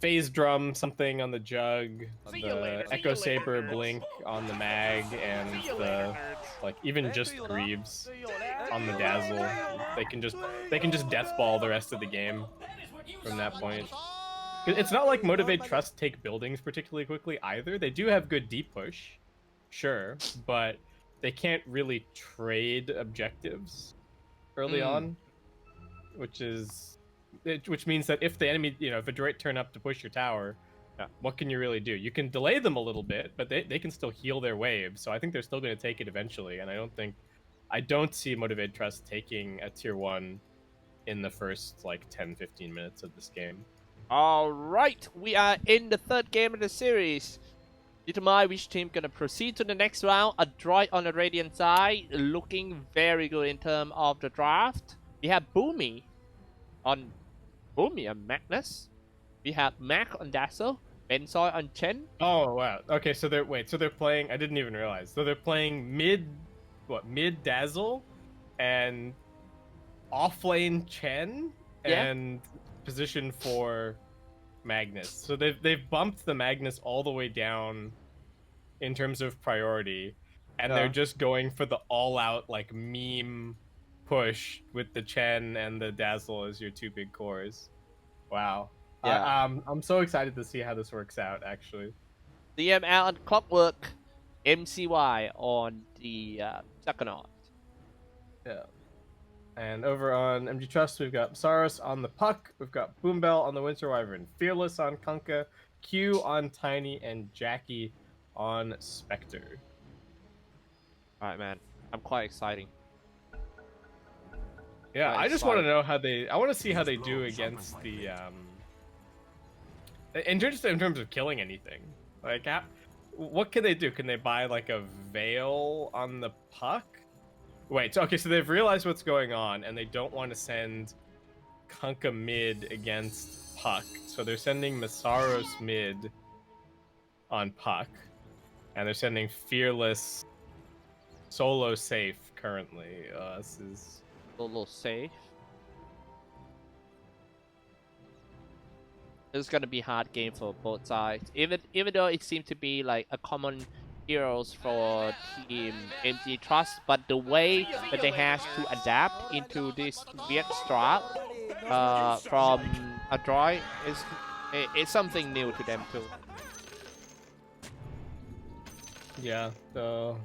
phase drum something on the jug, the echo saber blink on the mag, and the like even just Greaves on the dazzle. They can just death ball the rest of the game from that point. It's not like Motivate.Trust take buildings particularly quickly either. They do have good deep push, sure, but they can't really trade objectives early on, which means that if the enemy, if Adroit turn up to push your tower, what can you really do? You can delay them a little bit, but they can still heal their wave. So I think they're still going to take it eventually, and I don't see Motivate.Trust taking a tier 1 in the first like 10-15 minutes of this game. All right, we are in the third game of the series. Determine which team gonna proceed to the next round. Adroit on the Radiant side, looking very good in terms of the draft. We have Boomy and Magnus. We have Mac on Dazzle, Bensoy on Chen. Oh wow. Okay, so they're playing. I didn't even realize. So they're playing mid Dazzle, and off lane Chen, and position for Magnus. So they've bumped the Magnus all the way down in terms of priority, and they're just going for the all-out like meme push with the Chen and the Dazzle as your two big cores. Wow. Yeah. I'm so excited to see how this works out, actually. DML on Clockwork, MCY on the Juggernaut. Yeah. And over on MG.Trust, we've got Saros on the Puck, we've got Boombell on the Winter Wyvern, Fearless on Kunkka, Q on Tiny, and Jackie on Spectre. Alright, man. I'm quite exciting. Yeah, I just want to know how I want to see how they do against the, in terms of killing anything. Like, what can they do? Can they buy, like, a Veil on the Puck? Wait, okay, so they've realized what's going on, and they don't want to send Kunkka mid against Puck. So they're sending Masaros mid on Puck, and they're sending Fearless solo safe currently. This is... Solo safe. It's gonna be a hard game for both sides. Even though it seemed to be like a common heroes for team MG.Trust, but the way that they have to adapt into this weird strat from Adroit is something new to them too. Yeah, so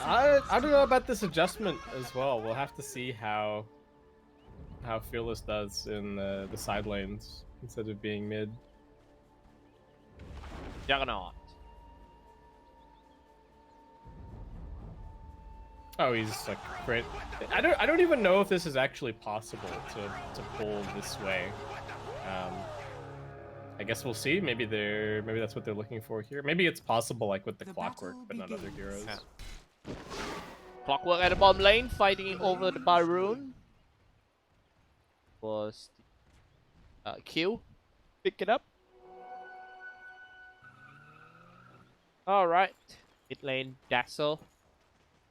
I don't know about this adjustment as well. We'll have to see how Fearless does in the side lanes instead of being mid. Juggernaut. Oh, he's like crit. I don't even know if this is actually possible to pull this way. I guess we'll see. Maybe that's what they're looking for here. Maybe it's possible like with the Clockwork, but not other heroes. Yeah. Clockwork at the bottom lane, fighting over the Baroon. Was Q. Pick it up. Alright. Mid lane, Dazzle.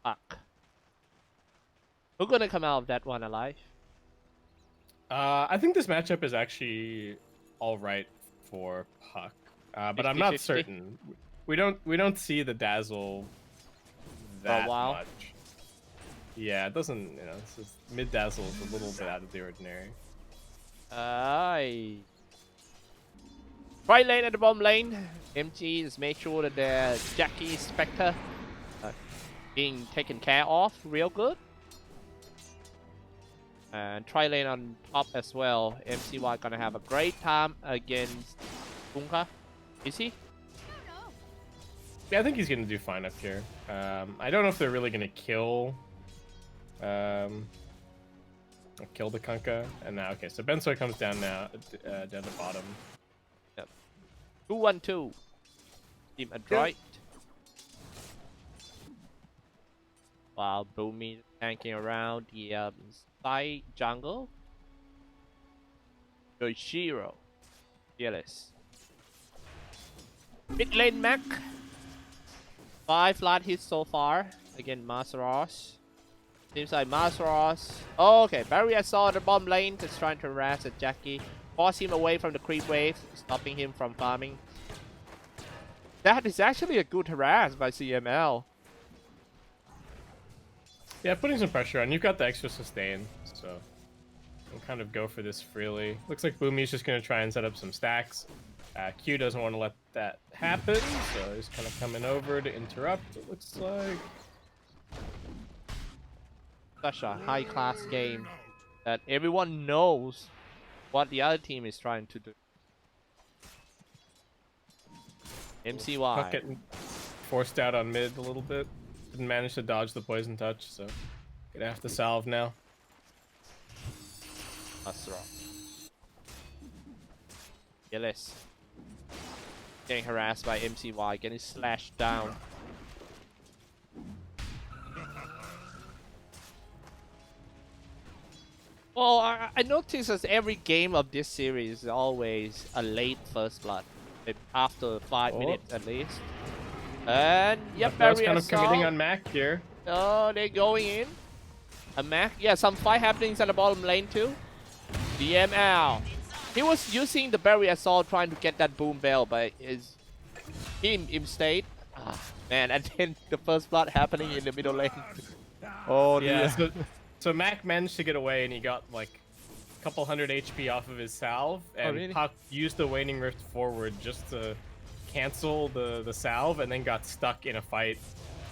Fuck. Who's gonna come out of that one alive? I think this matchup is actually alright for Puck. But I'm not certain. We don't see the Dazzle that much. Yeah, it doesn't, this is, mid Dazzle is a little bit out of the ordinary. Right lane at the bottom lane. MG is made sure that the Jackie Spectre being taken care of real good. And tri lane on top as well. MCY gonna have a great time against Bunka. Is he? Yeah, I think he's gonna do fine up here. I don't know if they're really gonna kill the Kunkka. And now, okay, so Bensoy comes down now, down the bottom. Yep. 2-1-2. Team Adroit. While Boomy tanking around the side jungle. Yoshiro. Fearless. Mid lane Mac. 5 flat hits so far. Again, Masaros. Seems like Masaros. Oh, okay, Barrier saw the bottom lane, just trying to harass at Jackie. force him away from the creep wave, stopping him from farming. That is actually a good harass by CML. Yeah, putting some pressure on. You've got the extra sustain, so you can kind of go for this freely. Looks like Boomy's just going to try and set up some stacks. Q doesn't want to let that happen, so he's kind of coming over to interrupt, it looks like. Such a high-class game that everyone knows what the other team is trying to do. MCY. Puck getting forced out on mid a little bit. Didn't manage to dodge the poison touch, so gonna have to salve now. That's wrong. Gillis. Getting harassed by MCY, getting slashed down. Well, I noticed that every game of this series is always a late first blood. After 5 minutes at least. And yep, That's kind of committing on Mac here. Oh, they're going in. A Mac, yeah, some fight happenings at the bottom lane too. DML. He was using the barrier assault trying to get that boom bell, but he stayed. Ah, man, and then the first blood happening in the middle lane. Oh yeah. So Mac managed to get away, and he got like a couple hundred HP off of his salve, and really? Puck used the Waning Rift forward just to cancel the salve, and then got stuck in a fight.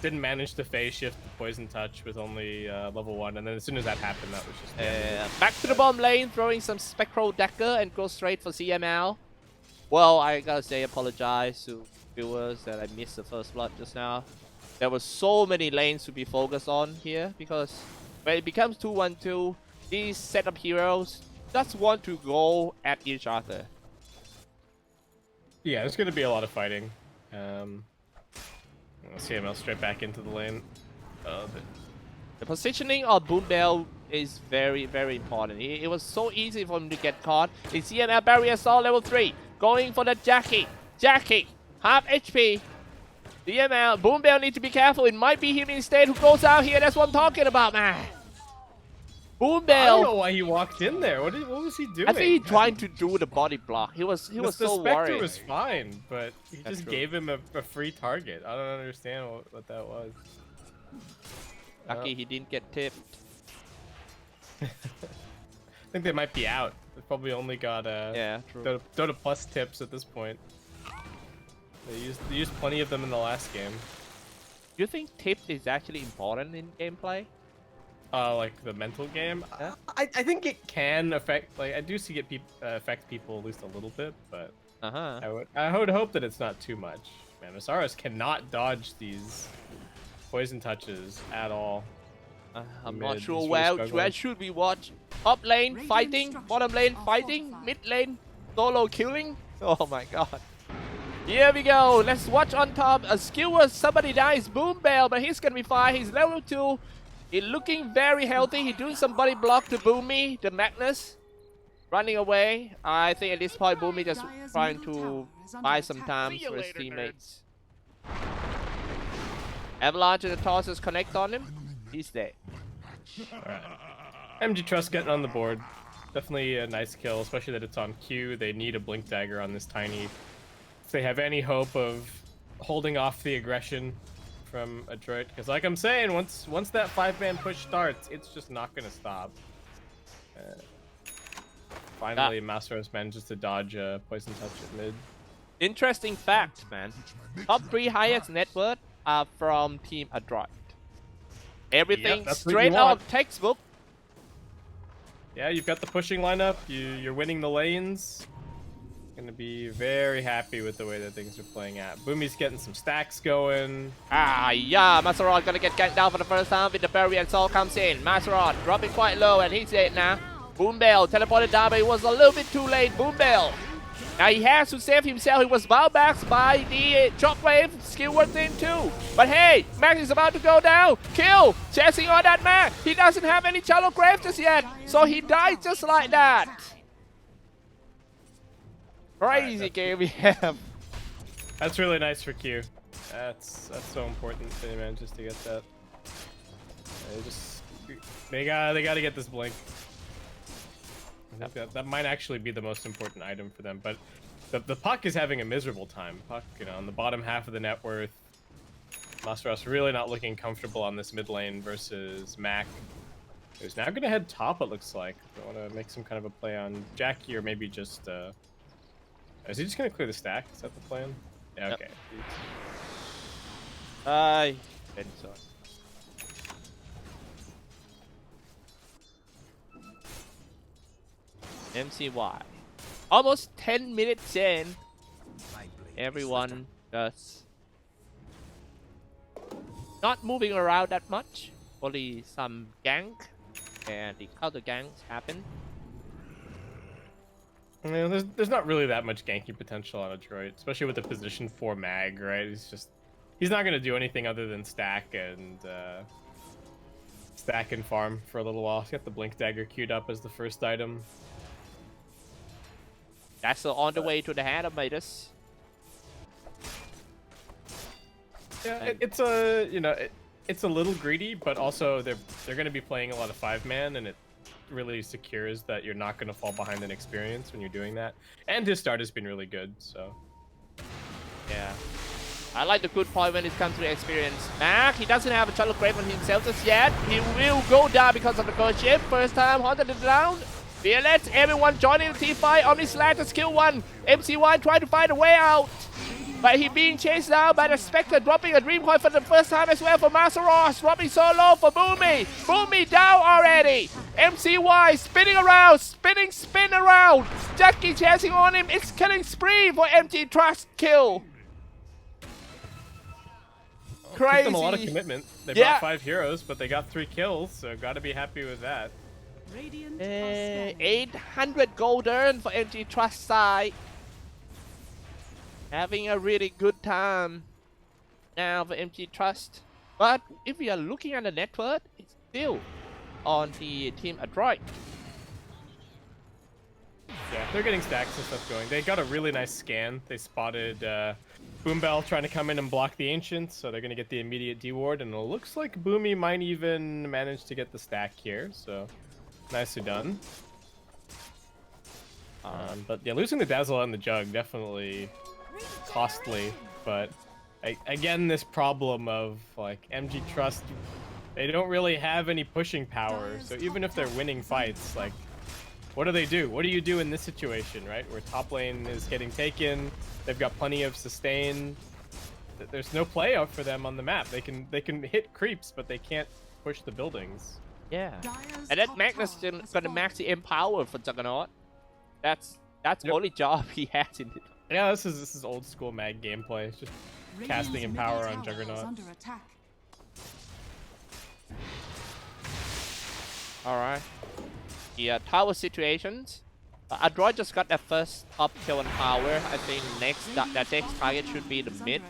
Didn't manage to phase shift the poison touch with only level 1, and then as soon as that happened, that was just back to the bottom lane, throwing some spectral dagger and go straight for CML. Well, I gotta say apologize to viewers that I missed the first blood just now. There were so many lanes to be focused on here, because when it becomes 2-1-2, these setup heroes just want to go at each other. Yeah, there's gonna be a lot of fighting. CML straight back into the lane. The positioning of Boom Bell is very, very important. It was so easy for him to get caught. The CML barrier assault level 3, going for the Jackie. Jackie, half HP. CML, Boom Bell need to be careful. It might be him instead who goes out here. That's what I'm talking about, man. Boom Bell. I don't know why he walked in there. What was he doing? I think he's trying to do the body block. He was so Spectre worried. was fine, but he just gave him a free target. I don't understand what that was. Lucky he didn't get tipped. I think they might be out. They probably only got yeah, true. Dota Plus tips at this point. They used plenty of them in the last game. Do you think tipped is actually important in gameplay? Like the mental game. Yeah. I think it can affect. Like I do see it affect people at least a little bit, but I would hope that it's not too much. Man, Masaros cannot dodge these poison touches at all. I'm not sure where should we watch. Top lane fighting, bottom lane fighting, mid lane solo killing. Oh my god. Here we go. Let's watch on top. A skewer, somebody dies. Boom Bell, but he's gonna be fine. He's level 2. He's looking very healthy. He's doing some body block to Boomy, the Magnus. Running away. I think at this point Boomy just trying to buy some time for his teammates. Avalanche and the tosses connect on him. He's dead. Alright. MG.Trust getting on the board. Definitely a nice kill, especially that it's on Q. They need a Blink Dagger on this Tiny. If they have any hope of holding off the aggression from Adroit, because like I'm saying, once that 5-man push starts, it's just not gonna stop. Finally, Masaros manages to dodge a poison touch at mid. Interesting fact, man. Top 3 highest net worth are from Team Adroit. Everything straight out of textbook. Yeah, you've got the pushing lineup. You're winning the lanes. Gonna be very happy with the way that things are playing out. Boomy's getting some stacks going. Yeah, Masaron gonna get ganked down for the first time with the barrier and Sol comes in. Masaron dropping quite low and he's dead now. Boom Bell teleported down, but it was a little bit too late. Boom Bell. Now he has to save himself. He was bound back by the shockwave. Skill worked in too. But hey, Max is about to go down. Kill. Chasing on that Max. He doesn't have any shallow grave just yet. So he died just like that. Crazy game we have. That's really nice for Q. That's so important that he manages to get that. They gotta get this blink. I think that might actually be the most important item for them, but the Puck is having a miserable time. Puck, on the bottom half of the net worth. Masaros really not looking comfortable on this mid lane versus Mac, who's now going to head top, it looks like. I want to make some kind of a play on Jackie, or maybe just... is he just going to clear the stack? Is that the plan? Yeah, okay. I think so. MCY. Almost 10 minutes in. Everyone just not moving around that much. Only some gank and the counter ganks happen. Yeah, there's not really that much ganky potential on Adroit, especially with the position 4 mag, right? He's not gonna do anything other than stack and farm for a little while. He's got the Blink Dagger queued up as the first item. That's on the way to the hand of Midas. Yeah, it's a it's a little greedy, but also they're gonna be playing a lot of 5-man, and it really secures that you're not gonna fall behind in experience when you're doing that. And his start has been really good, so yeah. I like the good point when it comes to the experience. Mac, he doesn't have a Charlotte Grave on himself just yet. He will go down because of the ghost ship. First time, haunted it down. Fearless, everyone joining the team fight. Omni Slash to skill 1. MCY trying to find a way out. But he being chased down by the Spectre, dropping a Dream Coin for the first time as well for Masaros. Dropping so low for Boomy. Boomy down already. MCY spinning around, spin around. Jackie chasing on him. It's killing spree for MT.Trust kill. Crazy. Took them a lot of commitment. They brought 5 heroes, but they got 3 kills, so gotta be happy with that. 800 gold earned for MT.Trust side. Having a really good time now for MT.Trust. But if we are looking at the net worth, it's still on the team Adroit. Yeah, they're getting stacks and stuff going. They got a really nice scan. They spotted Boombell trying to come in and block the Ancients, so they're going to get the immediate D-ward, and it looks like Boomy might even manage to get the stack here, so nicely done. But yeah, losing the Dazzle and the Jug, definitely costly, but again, this problem of like MT.Trust, they don't really have any pushing power, so even if they're winning fights, like, what do they do? What do you do in this situation, right? Where top lane is getting taken, they've got plenty of sustain. There's no play out for them on the map. They can hit creeps, but they can't push the buildings. Yeah, and then Magnus is gonna max the empower for Juggernaut. That's the only job he has in it. Yeah, this is old school mag gameplay. It's just casting empower on Juggernaut. All right. Yeah, tower situations. Adroit just got that first up kill on power. I think that next target should be the mid.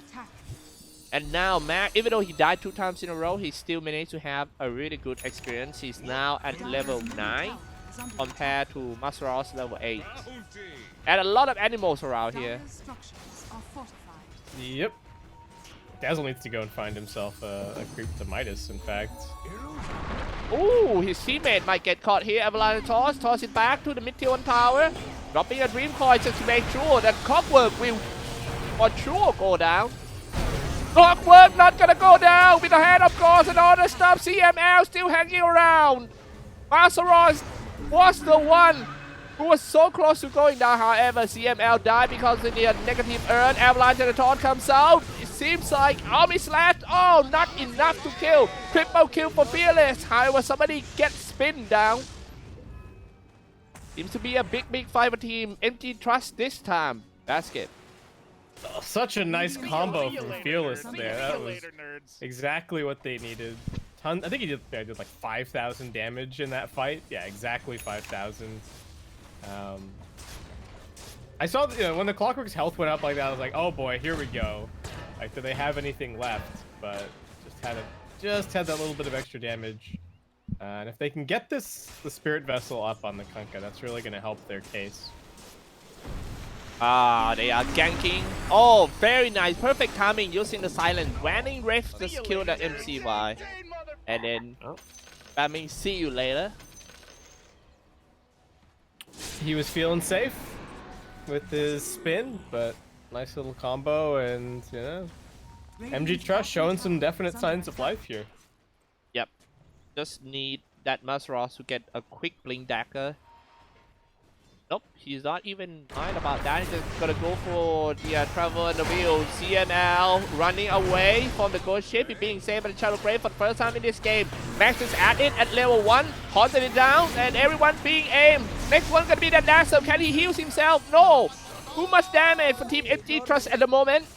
And now Mac, even though he died 2 times in a row, he still managed to have a really good experience. He's now at level 9 compared to Masaros level 8. And a lot of animals around here. Yep. Dazzle needs to go and find himself a creep to Midas, in fact. Ooh, his teammate might get caught here. Avalanche toss it back to the mid-tier 1 tower. Dropping a Dream Coin just to make sure that Clockwork will for sure go down. Clockwork not gonna go down with the hand of course and all the stuff. CML still hanging around. Masaros was the one who was so close to going down. However, CML died because of the negative earn. Avalanche and the taunt comes out. It seems like Army Slash, oh, not enough to kill. Triple kill for Fearless. However, somebody gets spinned down. Seems to be a big fight for team MT.Trust this time. Basket. Oh, such a nice combo from Fearless there. That was exactly what they needed. I think he did like 5,000 damage in that fight. Yeah, exactly 5,000. I saw when the Clockwork's health went up like that, I was like, oh boy, here we go. Like, do they have anything left? But just had that little bit of extra damage. And if they can get the Spirit Vessel up on the Kunkka, that's really going to help their case. They are ganking. Oh, very nice. Perfect timing using the silent. Vanning Rift just killed the MCY. And then, spamming, see you later. he was feeling safe with his spin, but nice little combo, and you know, MG.Trust showing some definite signs of life here. Yep. Just need that Mazros to get a quick blink dagger. Nope, he's not even mind about that. He's just gonna go for the travel and the wheel. CNL running away from the ghost ship. He's being saved by the Shadow Grave for the first time in this game. Max is at it at level 1, haunted it down, and everyone being aimed. Next one gonna be the Dazzle. Can he heal himself? No! Too much damage for Team MG.Trust at the moment.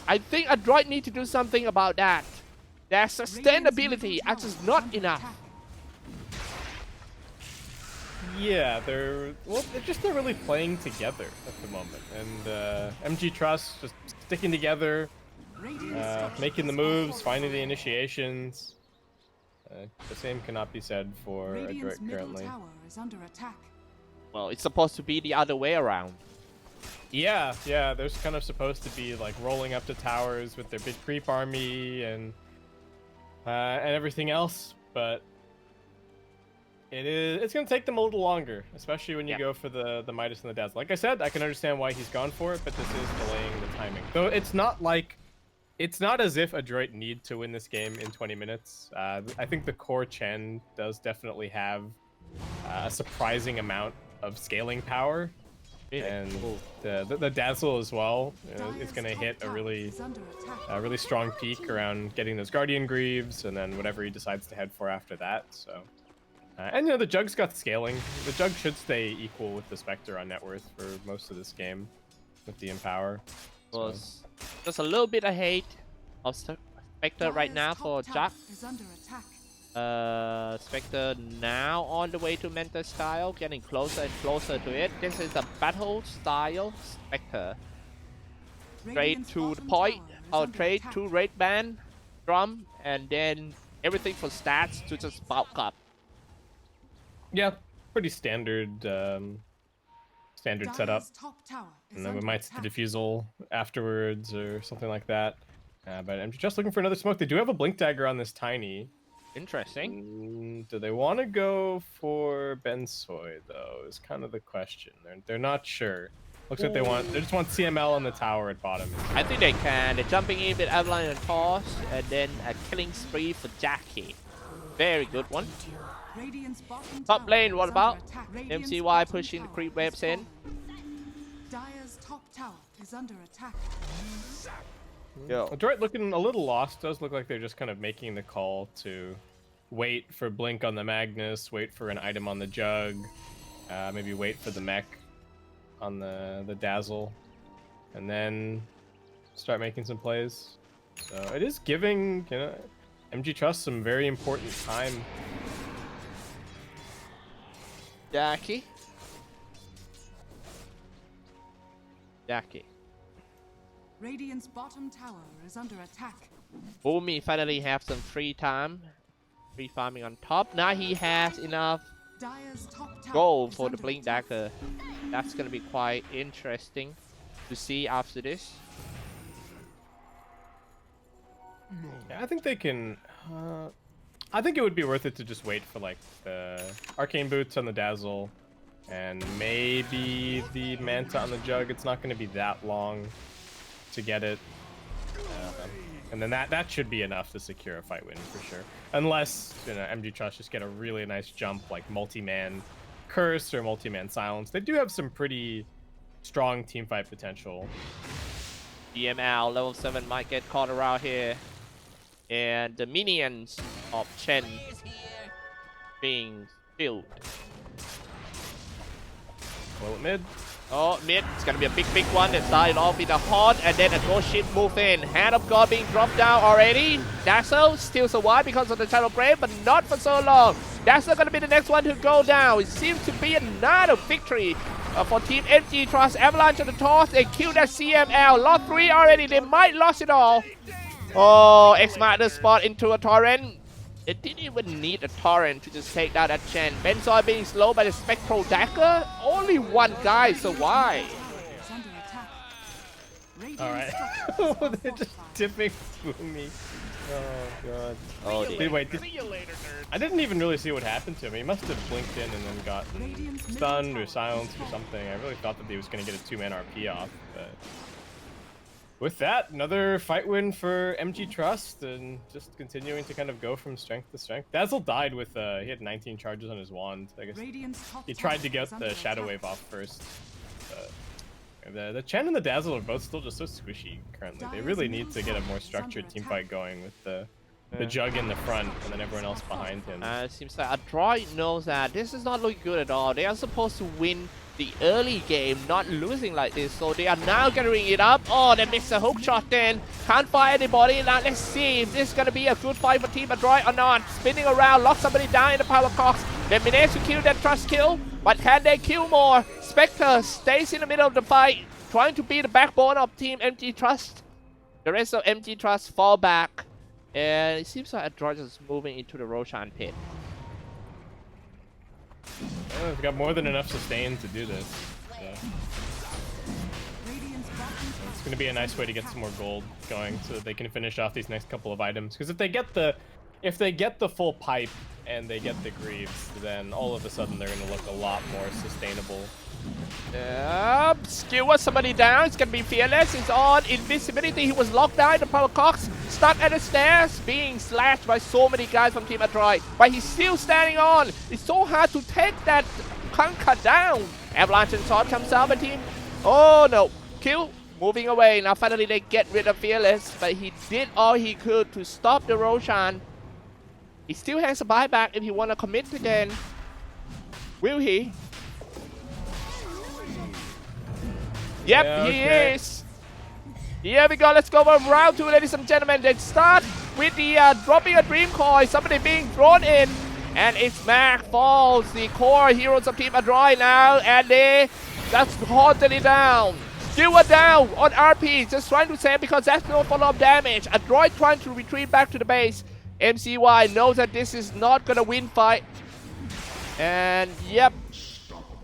I think Adroit need to do something about that. Their sustainability is just not enough. Yeah, they're really playing together at the moment, and MG.Trust just sticking together, making the moves, finding the initiations. The same cannot be said for Adroit currently. Well, it's supposed to be the other way around. Yeah, they're kind of supposed to be like rolling up to towers with their big creep army and everything else, but it's going to take them a little longer, especially when you go for the Midas and the Dazzle. Like I said, I can understand why he's gone for it, but this is delaying the timing. Though it's not as if Adroit need to win this game in 20 minutes. I think the core Chen does definitely have a surprising amount of scaling power. And the Dazzle as well is going to hit a really strong peak around getting those Guardian Greaves, and then whatever he decides to head for after that. So, and you know, the Jug's got scaling. The Jug should stay equal with the Spectre on net worth for most of this game with the Empower. So. Just a little bit ahead of Spectre right now for Jug. Spectre now on the way to Mentor style, getting closer and closer to it. This is a battle style Spectre. Straight to the point, or trade to raid ban, drum, and then everything for stats to just bulk up. Yeah, pretty standard setup. And then we might see the defusal afterwards or something like that. But I'm just looking for another smoke. They do have a blink dagger on this Tiny. Interesting. Do they want to go for Bensoy though? Is kind of the question. They're not sure. Looks like they just want CML on the tower at bottom. I think they can. They're jumping in with Avalanche and Toss, and then a killing spree for Jackie. Very good one. Top lane, what about? MCY pushing the creep waves in. Dire's top tower is under attack. Adroit looking a little lost. Does look like they're just kind of making the call to wait for Blink on the Magnus, wait for an item on the Jug, maybe wait for the mech on the Dazzle, and then start making some plays. So it is giving, you know, MG.Trust some very important time. Jackie. Radiant's bottom tower is under attack. Boomy finally have some free time. Free farming on top. Now he has enough gold for the Blink Dagger. That's going to be quite interesting to see after this. Yeah, I think they can... I think it would be worth it to just wait for like the Arcane Boots on the Dazzle and maybe the Manta on the Jug. It's not going to be that long to get it. And then that should be enough to secure a fight win for sure. Unless, you know, MG.Trust just get a really nice jump like multi-man Curse or multi-man Silence. They do have some pretty strong teamfight potential. DML level 7 might get caught around here. And the minions of Chen being killed. Well, mid. Oh, mid. It's gonna be a big one. It started off with a haunt, and then a ghost ship move in. Hand of God being dropped down already. Dazzle still survive because of the Shadow Grave, but not for so long. Dazzle gonna be the next one to go down. It seems to be another victory for Team MG.Trust. Avalanche on the toss. They killed that CML. Lost 3 already. They might lost it all. Oh, X-Mark the spot into a torrent. It didn't even need a torrent to just take down that Chen. Bensoy being slowed by the Spectral Dagger. Only one guy survived. Alright. They're just tipping Boomy. Oh god. Oh, Wait, I didn't even really see what happened to him. He must have blinked in and then got stunned or silenced or something. I really thought that he was going to get a 2-man RP off, but with that, another fight win for Trust, and just continuing to kind of go from strength to strength. Dazzle died with he had 19 charges on his wand. I guess he tried to get the Shadow Wave off first. The Chen and the Dazzle are both still just so squishy currently. They really need to get a more structured team fight going with the Jug in the front and then everyone else behind him. It seems like Adroit knows that this is not looking good at all. They are supposed to win the early game, not losing like this. So they are now gathering it up. Oh, they missed a hook shot then. Can't find anybody. Now let's see if this is going to be a good fight for Team Adroit or not. Spinning around, lock somebody down in the power cox. They managed to kill that Trust kill, but can they kill more? Spectre stays in the middle of the fight, trying to be the backbone of Team Trust. The rest of Trust fall back. And it seems like Adroit is moving into the Roshan pit. Well, they've got more than enough sustain to do this. So. It's going to be a nice way to get some more gold going so that they can finish off these next couple of items. Because if they get the full pipe and they get the greaves, then all of a sudden they're going to look a lot more sustainable. Skewer somebody down. It's gonna be Fearless. He's on invisibility. He was locked down in the power cox, stuck at the stairs, being slashed by so many guys from Team Adroit. But he's still standing on. It's so hard to take that Kanka down. Avalanche and Sword comes out, but team. Oh no. Kill. Moving away. Now finally they get rid of Fearless, but he did all he could to stop the Roshan. He still has a buyback if he wanna commit again. Will he? Yep, yeah, okay. He is. Here we go. Let's go for round 2, ladies and gentlemen. Let's start with the dropping a dream coin. Somebody being thrown in. And it's Mac Falls, the core heroes of Team Adroit now. And they just haunted it down. Skewer down on RP. Just trying to save because that's no follow-up damage. Adroit trying to retreat back to the base. MCY knows that this is not going to win fight. And yep.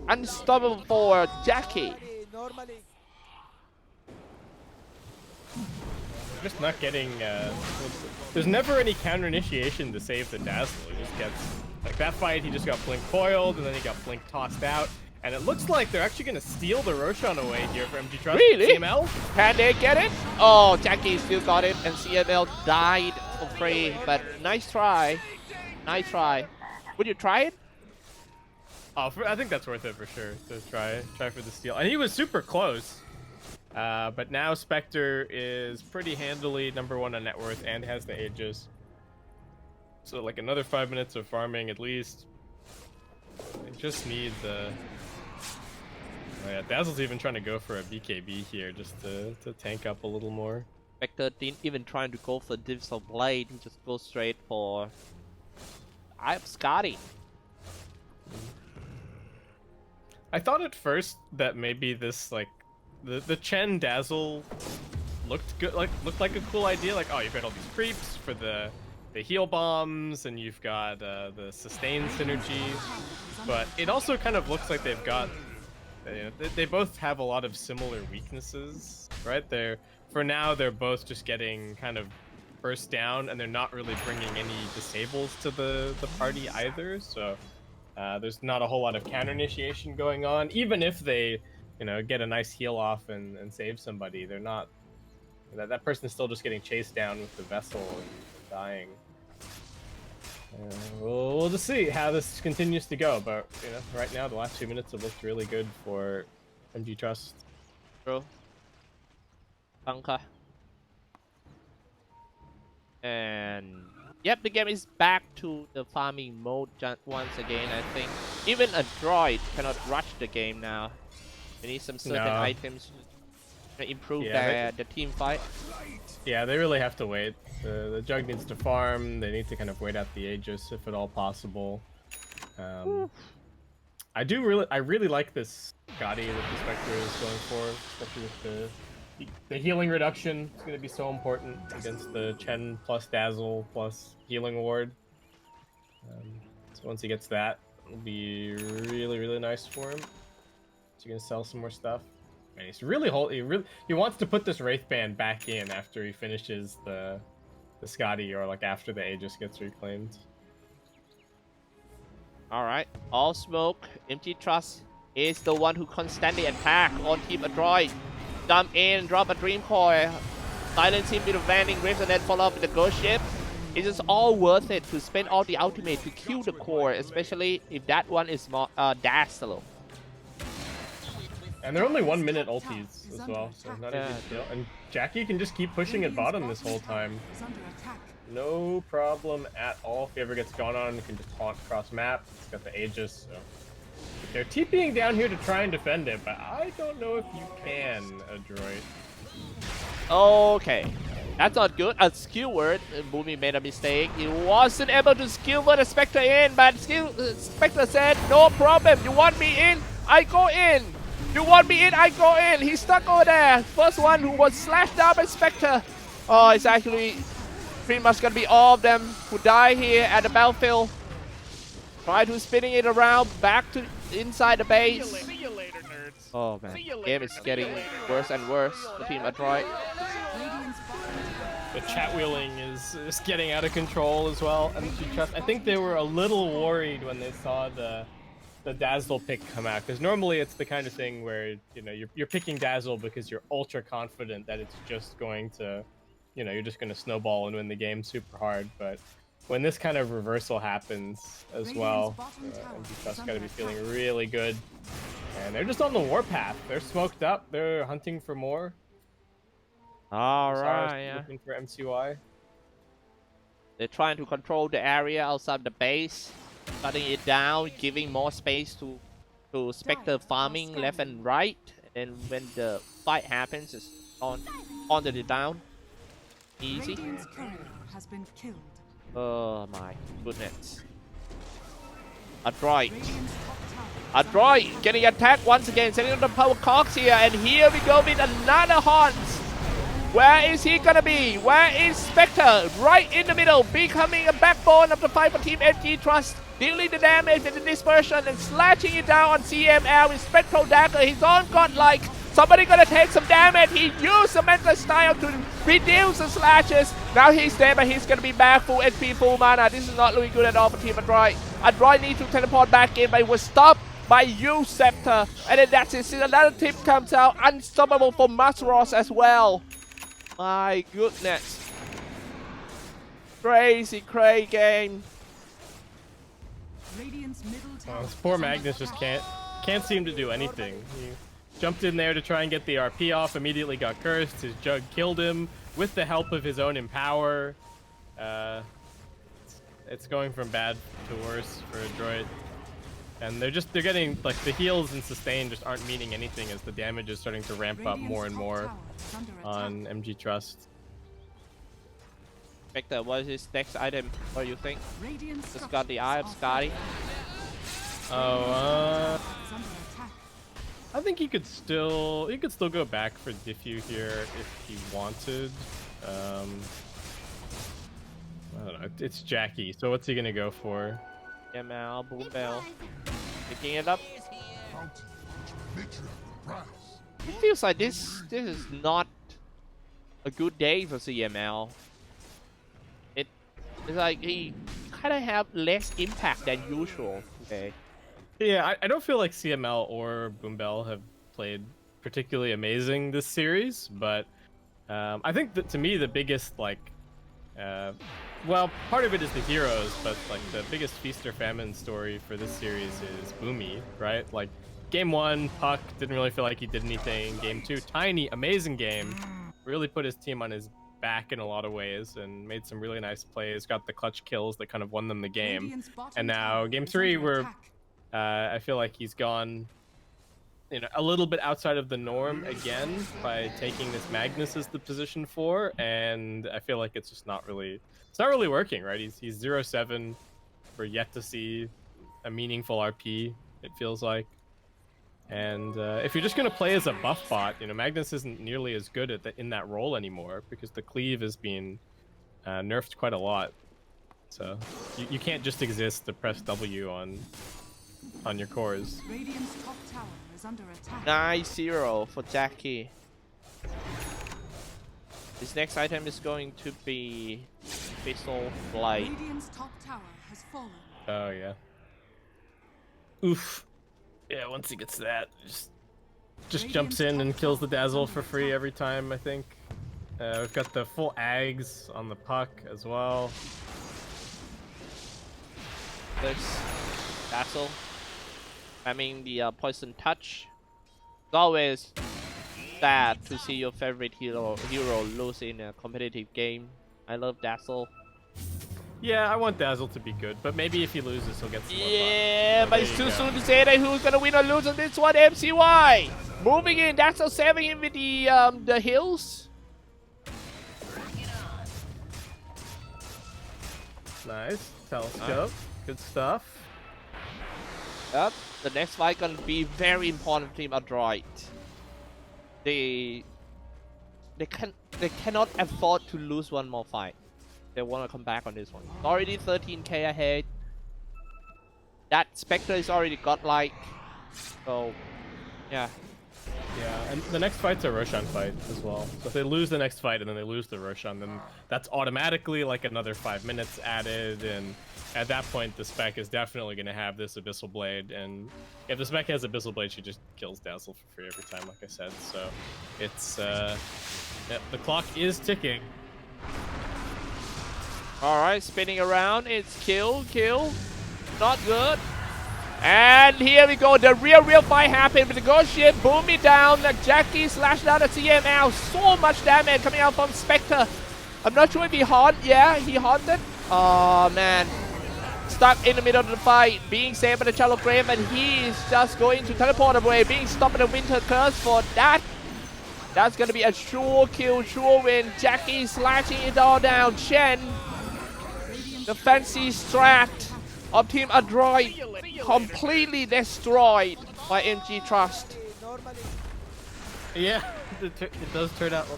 Unstoppable for Jackie. Just not getting there's never any counter initiation to save the Dazzle. He just gets like that fight, he just got blink coiled and then he got blink tossed out, and it looks like they're actually going to steal the Roshan away here for Trust. Really? CML, can they get it? Oh, Jackie still got it, and CML died for free, but nice try. Would you try it? Oh, I think that's worth it for sure to try for the steal, and he was super close. But now Spectre is pretty handily #1 on net worth and has the Aegis. So like another 5 minutes of farming at least. They just need the... Oh yeah, Dazzle's even trying to go for a BKB here just to tank up a little more. Spectre didn't even try to go for Divs of Blade. He just goes straight for... Scotty. I thought at first that maybe this like the Chen Dazzle looked good, looked like a cool idea. Like, oh, you've got all these creeps for the heal bombs, and you've got the sustain synergy. But it also kind of looks like they've got they both have a lot of similar weaknesses, right? For now they're both just getting kind of burst down, and they're not really bringing any disables to the party either. So there's not a whole lot of counter initiation going on. Even if they get a nice heal off and save somebody, they're not. That person is still just getting chased down with the vessel and dying. We'll just see how this continues to go. But right now the last 2 minutes have looked really good for Trust. Bro. Bunker. And yep, the game is back to the farming mode once again. I think even Adroit cannot rush the game now. They need some certain items to improve the team fight. Yeah, they really have to wait. The Jug needs to farm. They need to kind of wait out the Aegis if at all possible. I really like this Gotti that the Spectre is going for, especially with the healing reduction. It's going to be so important against the Chen plus Dazzle plus healing ward. So once he gets that, it'll be really nice for him. So you're gonna sell some more stuff. And he wants to put this Wraith Band back in after he finishes the Scotty or like after the Aegis gets reclaimed. Alright, all smoke. Motivate.Trust is the one who constantly attack on Team Adroit. Jump in, drop a Dream Coil, silence him with a Vanning Rift, and then follow up with the Ghost Ship. It is all worth it to spend all the ultimate to kill the core, especially if that one is more Dazzle. And they're only 1 minute ultis as well, so not a big deal. And Jackie can just keep pushing at bottom this whole time. No problem at all. If he ever gets gone on, he can just taunt across map. He's got the Aegis, so they're TPing down here to try and defend it, but I don't know if you can, Adroit. Okay, that's not good. A skill word. Boomy made a mistake. He wasn't able to skill word the Spectre in, but Spectre said, no problem. You want me in? I go in. You want me in? I go in. He's stuck over there. First one who was slashed down by Spectre. Oh, it's actually pretty much gonna be all of them who die here at the battlefield. Try to spinning it around back to inside the base. See you later, nerds. Oh man, See you later, game is getting worse and worse for Team Adroit. The chat wheeling is getting out of control as well. I think they were a little worried when they saw the Dazzle pick come out, because normally it's the kind of thing where you're picking Dazzle because you're ultra confident that it's just going to, you're just going to snowball and win the game super hard. But when this kind of reversal happens as well, Motivate.Trust got to be feeling really good. And they're just on the warpath. They're smoked up. They're hunting for more. All right, yeah. Looking for MCY. They're trying to control the area outside the base, cutting it down, giving more space to Spectre farming left and right. And when the fight happens, it's on the down. Easy. Has been killed. Oh my goodness. Adroit. Adroit getting attacked once again, sending on the power cogs here, and here we go with another hunt. Where is he gonna be? Where is Spectre? Right in the middle, becoming a backbone of the fight for Team Motivate.Trust, dealing the damage with the dispersion and slashing it down on CML with Spectral Dagger. He's on godlike. Somebody gonna take some damage. He used the mental style to reduce the slashes. Now he's dead, but he's gonna be back full HP, full mana. This is not looking good at all for Team Adroit. Adroit needs to teleport back in, but it was stopped by you, Scepter. And then that's it. See, another tip comes out. Unstoppable for Masros as well. My goodness. Crazy game. This poor Magnus just can't seem to do anything. He jumped in there to try and get the RP off, immediately got cursed. His Jug killed him with the help of his own Empower. It's going from bad to worse for Adroit. And they're getting, like, the heals and sustain just aren't meaning anything as the damage is starting to ramp up more and more on Motivate.Trust. Spectre, what is his next item? What do you think? Just got the Eye of Scotty. Oh, I think he could still go back for Diffu here if he wanted. I don't know. It's Jackie, so what's he gonna go for? ML, Boom Bell. Picking it up. It feels like this is not a good day for CML. It's like he kind of have less impact than usual today. Yeah, I don't feel like CML or Boombell have played particularly amazing this series, but I think that to me the biggest, like, well, part of it is the heroes, but like the biggest feast or famine story for this series is Boomy, right? Like, game 1, Puck didn't really feel like he did anything. Game 2, Tiny, amazing game, really put his team on his back in a lot of ways and made some really nice plays, got the clutch kills that kind of won them the game. And now game 3, where I feel like he's gone, a little bit outside of the norm again by taking this Magnus as the position 4, and I feel like it's just not really working, right? He's 0-7. We're yet to see a meaningful RP, it feels like. And if you're just gonna play as a buff bot, Magnus isn't nearly as good in that role anymore because the cleave is being nerfed quite a lot. So you can't just exist to press W on your cores. Top tower is under attack. 9-0 for Jackie. His next item is going to be Abyssal Blade. Radiant's top tower has fallen. Oh yeah. Oof. Yeah, once he gets that, just jumps in and kills the Dazzle for free every time, I think. We've got the full Ags on the puck as well. This Dazzle. I mean the Poison Touch. It's always sad to see your favorite hero lose in a competitive game. I love Dazzle. Yeah, I want Dazzle to be good, but maybe if he loses, he'll get some more Yeah, fun. but it's too soon to say that who's gonna win or lose on this one. MCY moving in. Dazzle saving him with the hills. Nice. Telescope. Good stuff. Yep. The next fight gonna be very important for Team Adroit. They cannot afford to lose one more fight. They want to come back on this one. Already 13k ahead. That Spectre is already godlike. So, yeah. Yeah, and the next fight's a Roshan fight as well. So if they lose the next fight and then they lose the Roshan, then that's automatically like another 5 minutes added. And at that point, the Spec is definitely going to have this Abyssal Blade. And if the Spec has Abyssal Blade, she just kills Dazzle for free every time, like I said. So it's, yeah, the clock is ticking. Alright, spinning around. It's kill. Not good. And here we go. The real fight happened with the Ghost Ship. Boom it down. Like Jackie slashed down the CML. So much damage coming out from Spectre. I'm not sure if he haunted. Yeah, he haunted. Oh, man. Stuck in the middle of the fight. Being saved by the Shallow Grave. And he is just going to teleport away. Being stopped by the Winter Curse for that. That's going to be a sure kill, sure win. Jackie slashing it all down. Chen. The fancy strat of Team Adroit completely destroyed by Motivate.Trust. Yeah, it does turn out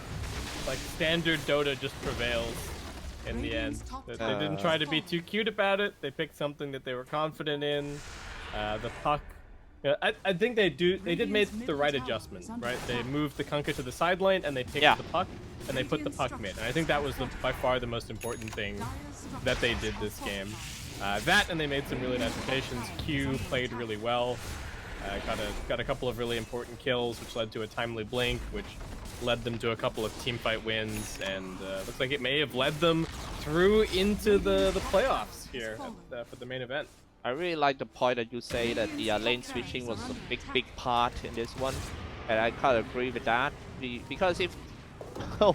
like standard Dota just prevails in the end. They didn't try to be too cute about it. They picked something that they were confident in. The puck. I think they did make the right adjustment, right? They moved the Kunkka to the side lane and they picked the puck and they put the puck mid. And I think that was by far the most important thing that they did this game. That and they made some really nice rotations. Q played really well. Got a couple of really important kills, which led to a timely blink, which led them to a couple of teamfight wins, and looks like it may have led them through into the playoffs here for the main event. I really like the point that you say that the lane switching was a big part in this one, and I kind of agree with that because if yeah,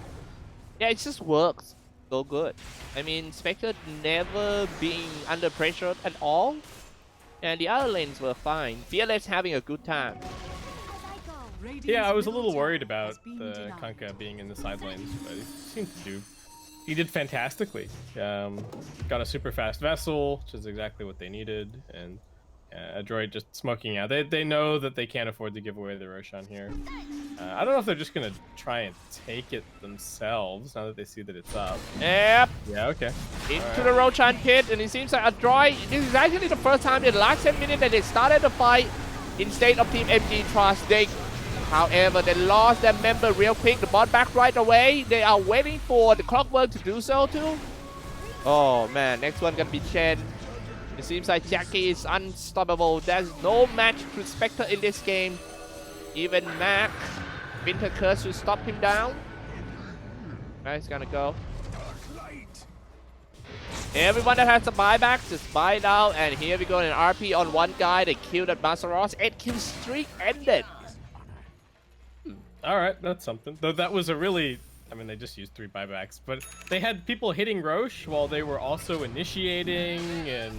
it just works so good. I mean, Spectre never being under pressure at all, and the other lanes were fine. Fearless having a good time. Yeah, I was a little worried about the Kunkka being in the side lanes, but he seemed to. He did fantastically. Got a super fast vessel, which is exactly what they needed, and Adroit just smoking out. They know that they can't afford to give away the Roshan here. I don't know if they're just gonna try and take it themselves now that they see that it's up. Yep. Yeah. Okay. Into the Roshan pit, and it seems like Adroit. This is actually the first time in the last 10 minutes that they started the fight instead of Team Motivate.Trust. However, they lost their member real quick. The bot back right away. They are waiting for the Clockwork to do so too. Oh man, next one gonna be Chen. It seems like Jackie is unstoppable. There's no match to Spectre in this game. Even Mac, Winter Curse to stop him down. Where he's gonna go? Everyone that has a buyback, just buy now. And here we go, an RP on one guy. They killed at Masaros. 8-kill streak ended. All right, that's something. Though that was a really, I mean, they just used 3 buybacks, but they had people hitting Roche while they were also initiating, and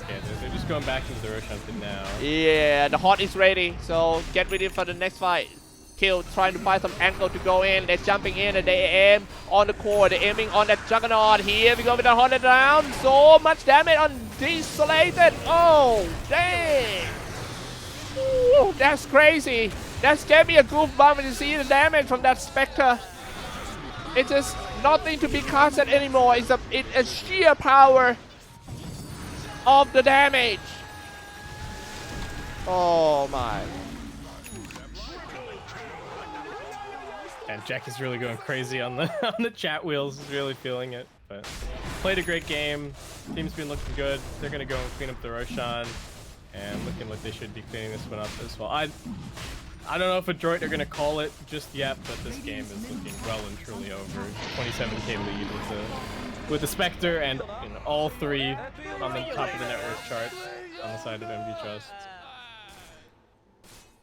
okay, they're just going back into the Roche hunting now. Yeah, the hot is ready, so get ready for the next fight. Kill, trying to find some angle to go in. They're jumping in and they aim on the core. They're aiming on that Juggernaut. Here we go with the Haunted down. So much damage on Desolated. Oh, dang. Ooh, that's crazy. That gave me a goosebump when you see the damage from that Spectre. It's just nothing to be casted anymore. It's a sheer power of the damage. Oh my. And Jack is really going crazy on the chat wheels. He's really feeling it, but played a great game. Team's been looking good. They're gonna go and clean up the Roshan, and looking like they should be cleaning this one up as well. I don't know if Adroit are gonna call it just yet, but this game is looking well and truly over. 27k lead with the Spectre, and all 3 on the top of the network chart on the side of MV.Trust.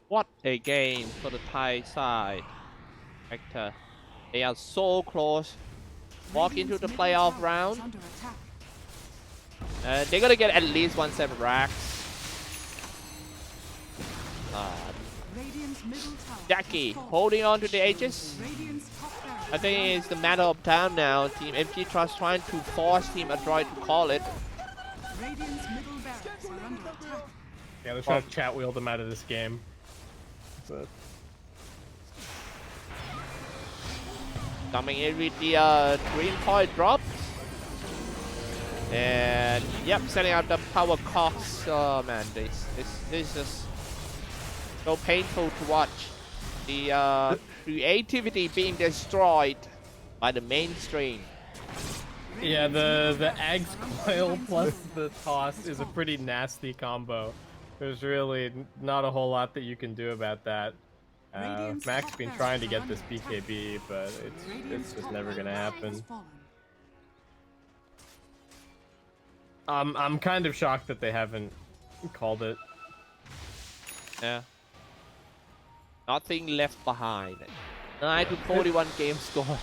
What a game for the Thai side. Spectre. They are so close. Walk into the playoff round. They're gonna get at least 1-7 racks. Jackie holding on to the Aegis. I think it's the matter of time now. Team MV.Trust trying to force Team Adroit to call it. Yeah, they're trying to chat wheel them out of this game. But coming in with the green point drop. And yep, setting up the power cox. Oh man, this is just so painful to watch. The creativity being destroyed by the mainstream. yeah, the Ags coil plus the toss is a pretty nasty combo. There's really not a whole lot that you can do about that. Mac's been trying to get this BKB, but it's just never gonna happen. I'm kind of shocked that they haven't called it. Yeah. Nothing left behind. 9-41 game score.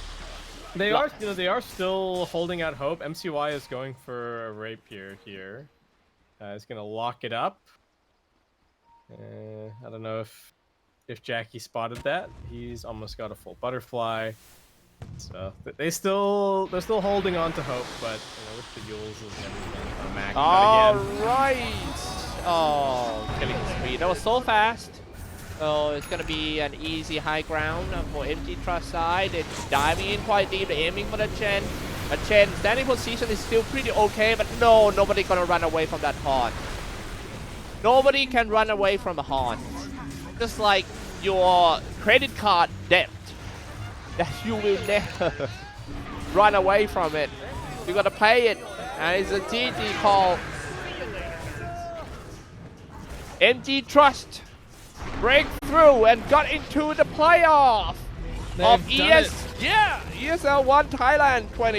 They are still holding out hope. MCY is going for a rapier here. He's gonna lock it up. I don't know if Jackie spotted that. He's almost got a full butterfly. So they're still holding on to hope, but with the Yules and everything on Mac. All right. Oh, killing spree. That was so fast. So it's gonna be an easy high ground for MV.Trust side. It's diving in quite deep, aiming for the Chen. But Chen standing position is still pretty okay, but no, nobody gonna run away from that horn. Nobody can run away from a horn. Just like your credit card debt, that you will never run away from it. You gotta pay it, and it's a GG call. MV.Trust break through and got into the playoff of ESL One Thailand 20.